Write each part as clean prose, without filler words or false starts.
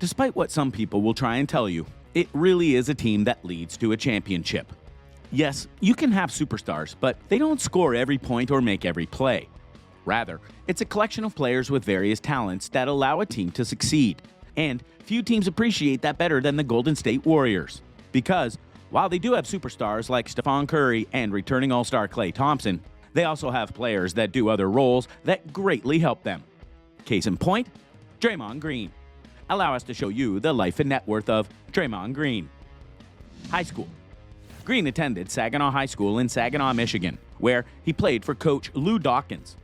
Despite what some people will try and tell you, it really is a team that leads to a championship. Yes, you can have superstars, but they don't score every point or make every play. Rather, it's a collection of players with various talents that allow a team to succeed. And few teams appreciate that better than the Golden State Warriors. Because, while they do have superstars like Stephen Curry and returning All-Star Klay Thompson, they also have players that do other roles that greatly help them. Case in point, Draymond Green. Allow us to show you the life and net worth of Draymond Green. High school. Green attended Saginaw High School in Saginaw, Michigan, where he played for Coach Lou Dawkins.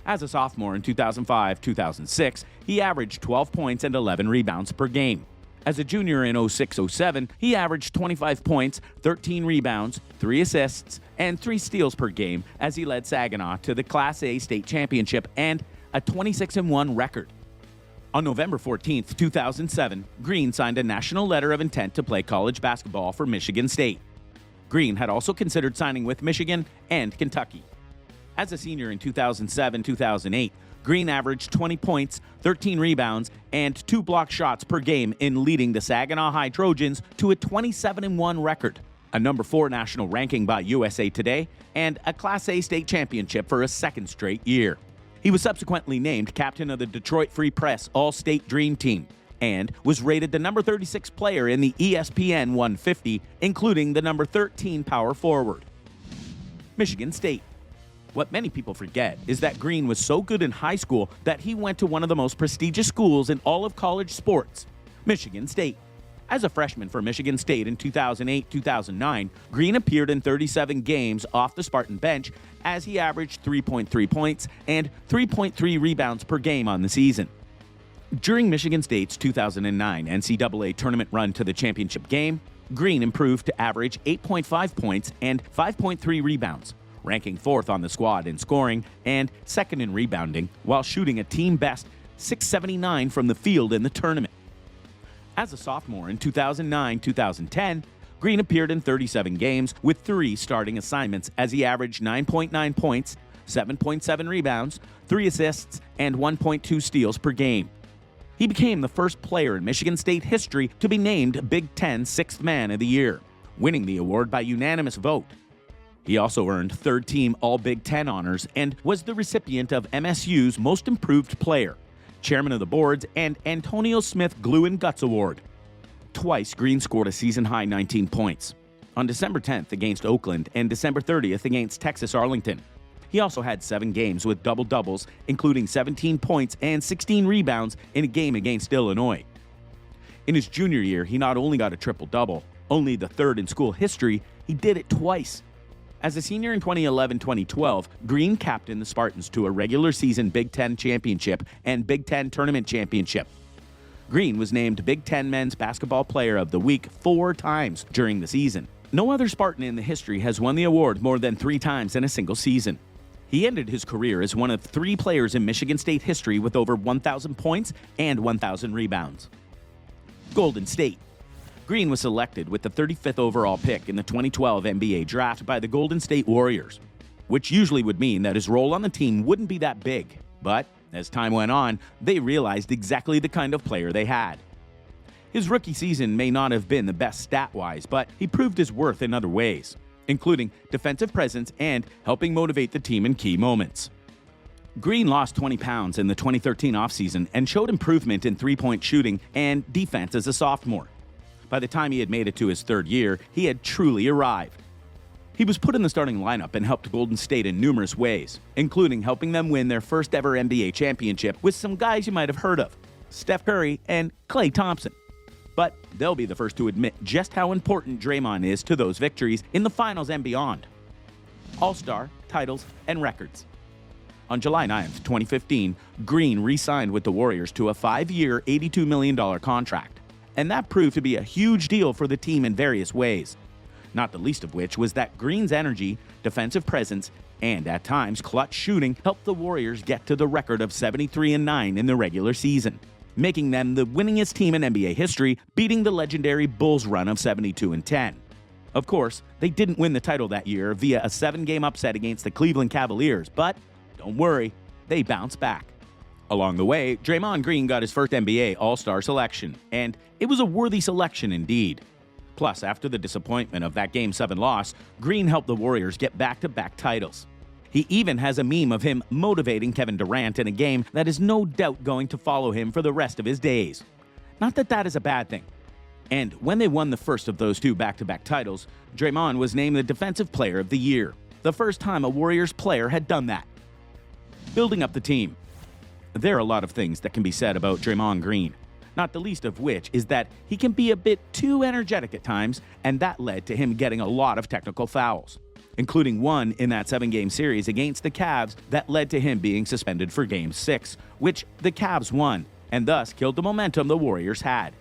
As a sophomore in 2005-2006, he averaged 12 points and 11 rebounds per game. As a junior in 06-07, he averaged 25 points, 13 rebounds, 3 assists, and 3 steals per game as he led Saginaw to the Class A state championship and a 26-1 record. On November 14, 2007, Green signed a national letter of intent to play college basketball for Michigan State. Green had also considered signing with Michigan and Kentucky. As a senior in 2007-2008, Green averaged 20 points, 13 rebounds, and 2 block shots per game in leading the Saginaw High Trojans to a 27-1 record, a number 4 national ranking by USA Today, and a Class A state championship for a second straight year. He was subsequently named captain of the Detroit Free Press All-State Dream Team and was rated the number 36 player in the ESPN 150, including the number 13 power forward. Michigan State. What many people forget is that Green was so good in high school that he went to one of the most prestigious schools in all of college sports, Michigan State. As a freshman for Michigan State in 2008-2009, Green appeared in 37 games off the Spartan bench as he averaged 3.3 points and 3.3 rebounds per game on the season. During Michigan State's 2009 NCAA tournament run to the championship game, Green improved to average 8.5 points and 5.3 rebounds, ranking 4th on the squad in scoring and 2nd in rebounding, while shooting a team-best .679 from the field in the tournament. As a sophomore in 2009-2010, Green appeared in 37 games with 3 starting assignments as he averaged 9.9 points, 7.7 rebounds, 3 assists, and 1.2 steals per game. He became the first player in Michigan State history to be named Big Ten Sixth Man of the Year, winning the award by unanimous vote. He also earned third-team All-Big Ten honors and was the recipient of MSU's Most Improved Player, Chairman of the Boards, and Antonio Smith Glue and Guts Award. Twice, Green scored a season-high 19 points, on December 10th against Oakland and December 30th against Texas Arlington. He also had 7 games with double-doubles, including 17 points and 16 rebounds in a game against Illinois. In his junior year, he not only got a triple-double, only the 3rd in school history, he did it twice. As a senior in 2011-2012, Green captained the Spartans to a regular season Big Ten championship and Big Ten tournament championship. Green was named Big Ten Men's Basketball Player of the Week 4 times during the season. No other Spartan in the history has won the award more than 3 times in a single season. He ended his career as one of 3 players in Michigan State history with over 1,000 points and 1,000 rebounds. Golden State. Green was selected with the 35th overall pick in the 2012 NBA draft by the Golden State Warriors, which usually would mean that his role on the team wouldn't be that big. But as time went on, they realized exactly the kind of player they had. His rookie season may not have been the best stat-wise, but he proved his worth in other ways, including defensive presence and helping motivate the team in key moments. Green lost 20 pounds in the 2013 offseason and showed improvement in three-point shooting and defense as a sophomore. By the time he had made it to his 3rd year, he had truly arrived. He was put in the starting lineup and helped Golden State in numerous ways, including helping them win their first ever NBA championship with some guys you might have heard of, Steph Curry and Klay Thompson. But they'll be the first to admit just how important Draymond is to those victories in the finals and beyond. AllStar, titles, and records. On July 9th, 2015, Green re-signed with the Warriors to a 5-year, $82 million contract. And that proved to be a huge deal for the team in various ways, not the least of which was that Green's energy, defensive presence, and at times clutch shooting helped the Warriors get to the record of 73-9 in the regular season, making them the winningest team in NBA history, beating the legendary Bulls run of 72-10. Of course, they didn't win the title that year via a 7-game upset against the Cleveland Cavaliers, but don't worry, they bounced back. Along the way, Draymond Green got his first NBA AllStar selection, and it was a worthy selection indeed. Plus, after the disappointment of that Game 7 loss, Green helped the Warriors get back-to-back titles. He even has a meme of him motivating Kevin Durant in a game that is no doubt going to follow him for the rest of his days. Not that that is a bad thing. And when they won the first of those two back-to-back titles, Draymond was named the Defensive Player of the Year, the first time a Warriors player had done that. Building up the team. There are a lot of things that can be said about Draymond Green, not the least of which is that he can be a bit too energetic at times, and that led to him getting a lot of technical fouls, including one in that 7-game series against the Cavs that led to him being suspended for Game 6, which the Cavs won, and thus killed the momentum the Warriors had.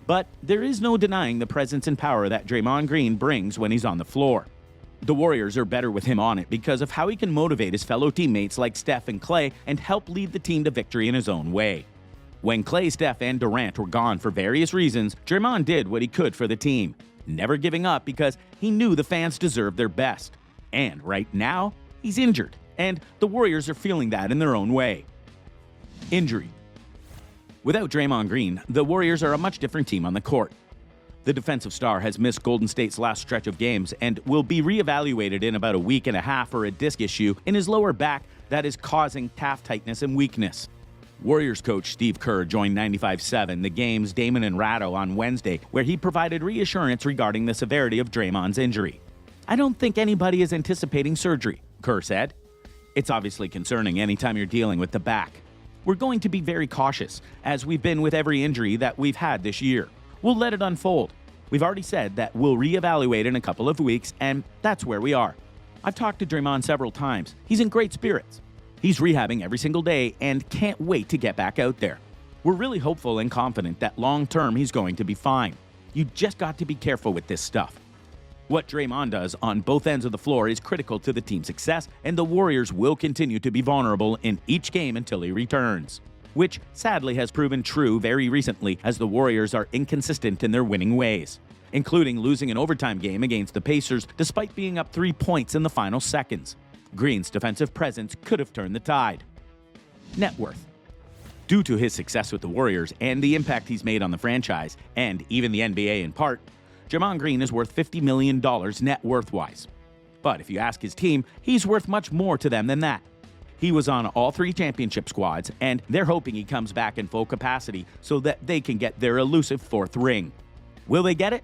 But there is no denying the presence and power that Draymond Green brings when he's on the floor. The Warriors are better with him on it because of how he can motivate his fellow teammates like Steph and Klay and help lead the team to victory in his own way. When Klay, Steph, and Durant were gone for various reasons, Draymond did what he could for the team, never giving up because he knew the fans deserved their best. And right now, he's injured, and the Warriors are feeling that in their own way. Injury. Without Draymond Green, the Warriors are a much different team on the court. The defensive star has missed Golden State's last stretch of games and will be reevaluated in about a week and a half for a disc issue in his lower back that is causing calf tightness and weakness. Warriors coach Steve Kerr joined 95.7 The Game's Damon and Ratto on Wednesday, where he provided reassurance regarding the severity of Draymond's injury. "I don't think anybody is anticipating surgery," Kerr said. "It's obviously concerning anytime you're dealing with the back. We're going to be very cautious, as we've been with every injury that we've had this year. We'll let it unfold. We've already said that we'll reevaluate in a couple of weeks, and that's where we are. I've talked to Draymond several times. He's in great spirits. He's rehabbing every single day and can't wait to get back out there. We're really hopeful and confident that long-term he's going to be fine. You just got to be careful with this stuff." What Draymond does on both ends of the floor is critical to the team's success, and the Warriors will continue to be vulnerable in each game until he returns, which sadly has proven true very recently as the Warriors are inconsistent in their winning ways, including losing an overtime game against the Pacers despite being up 3 points in the final seconds. Green's defensive presence could have turned the tide. Net worth. Due to his success with the Warriors and the impact he's made on the franchise, and even the NBA in part, Draymond Green is worth $50 million net worth-wise. But if you ask his team, he's worth much more to them than that. He was on all 3 championship squads, and they're hoping he comes back in full capacity so that they can get their elusive 4th ring. Will they get it?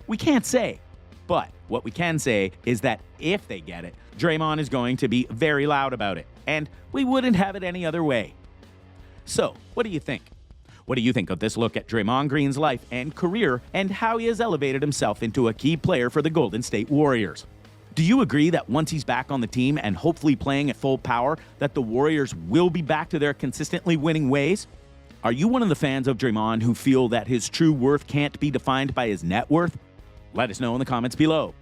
We can't say. But what we can say is that if they get it, Draymond is going to be very loud about it, and we wouldn't have it any other way. So, what do you think? What do you think of this look at Draymond Green's life and career and how he has elevated himself into a key player for the Golden State Warriors? Do you agree that once he's back on the team and hopefully playing at full power, that the Warriors will be back to their consistently winning ways? Are you one of the fans of Draymond who feel that his true worth can't be defined by his net worth? Let us know in the comments below.